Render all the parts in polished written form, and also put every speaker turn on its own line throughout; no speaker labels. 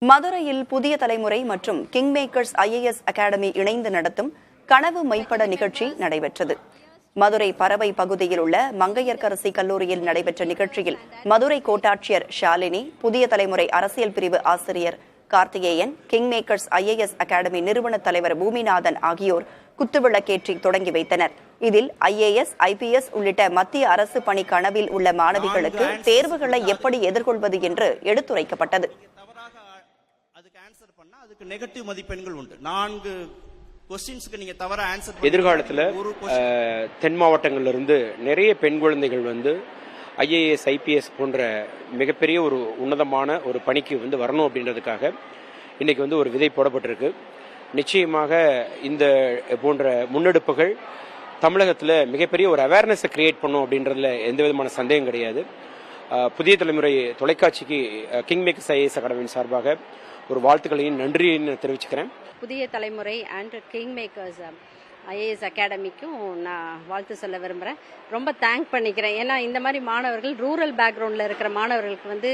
மதுரையில் புதிய தலைமுறை மற்றும் கிங் மேக்கர்ஸ் ஐஏஎஸ் அகாடமி இணைந்து நடத்தும் கனவு மெய்ப்பட நிகழ்ச்சி நடைபெற்றது. மதுரை பறவை பகுதியில் உள்ள மங்கையர்க்கரசி கல்லூரியில் நடைபெற்ற நிகழ்ச்சியில் மதுரை கோட்டாட்சியர் ஷாலினி, புதிய தலைமுறை அரசியல் பிரிவு ஆசிரியர் Karthikeyan, king makers IAS academy நிறுவன தலைவர் பூமிநாதன் ஆகியோர் குத்துவிளக்கேற்றி தொடங்கி வைத்தனர். இதில் ஐஏஎஸ், ஐபிஎஸ் உள்ளிட்ட மத்திய அரசு பணி கனவில் உள்ள மாணவிகளுக்கு தேர்வுகளை எப்படி எதிர்கொள்வது என்று எடுத்துரைக்கப்பட்டது.
அதுக்கு நெகட்டிவ் மதிப்பெண்கள் உண்டு. 4 क्वेश्चंसக்கு நீங்க தவறா ஆன்சர்
எதிர்காலத்துல தென் மாவட்டங்கள்ல இருந்து நிறைய பெண் குழந்தைகள் ஐஏஎஸ், ஐபிஎஸ் போன்ற மிகப்பெரிய ஒரு உன்னதமான ஒரு பணிக்கு வரணும் அப்படின்றதுக்காக இன்னைக்கு ஒரு விதை போடப்பட்டிருக்கு. நிச்சயமாக இந்த போன்ற முன்னெடுப்புகள் தமிழகத்துல மிகப்பெரிய ஒரு அவேர்னஸை கிரியேட் பண்ணும் அப்படின்றதுல எந்த விதமான சந்தேகம் கிடையாது. புதிய தலைமுறை தொலைக்காட்சிக்கு கிங் மேக்கர்ஸ் ஐஏஎஸ் அகாடமியின் சார்பாக ஒரு வாழ்த்துக்களையும் நன்றியை தெரிவிச்சுக்கிறேன்.
புதிய தலைமுறை அண்ட் கிங் மேக்கர்ஸ் ஐஏஎஸ் அகாடமிக்கும் நான் வாழ்த்து சொல்ல விரும்புகிறேன். ரொம்ப தேங்க் பண்ணிக்கிறேன். ஏன்னா இந்த மாதிரி மாணவர்கள் ரூரல் பேக்ரவுண்டில் இருக்கிற மாணவர்களுக்கு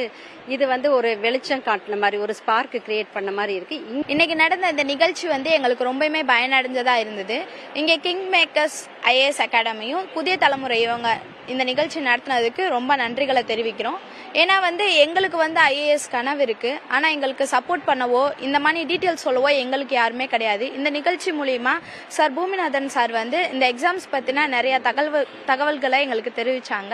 இது ஒரு வெளிச்சம் காட்டின மாதிரி, ஒரு ஸ்பார்க் கிரியேட் பண்ண மாதிரி இருக்கு.
இன்னைக்கு நடந்த இந்த நிகழ்ச்சி எங்களுக்கு ரொம்பவுமே பயனடைஞ்சதா இருந்தது. இங்கே கிங் மேக்கர்ஸ் ஐஏஎஸ் அகாடமியும் புதிய தலைமுறை இவங்க இந்த நிகழ்ச்சி நடத்தினதுக்கு ரொம்ப நன்றிகளை தெரிவிக்கிறோம். ஏன்னா எங்களுக்கு ஐஏஎஸ் கனவு இருக்கு, ஆனா எங்களுக்கு சப்போர்ட் பண்ணவோ இந்த மாதிரி டீட்டெயில்ஸ் சொல்லவோ எங்களுக்கு யாருமே கிடையாது. இந்த நிகழ்ச்சி மூலியமா சார் பூமிநாதன் சார் இந்த எக்ஸாம்ஸ் பத்தின நிறைய தகவல்களை எங்களுக்கு தெரிவிச்சாங்க.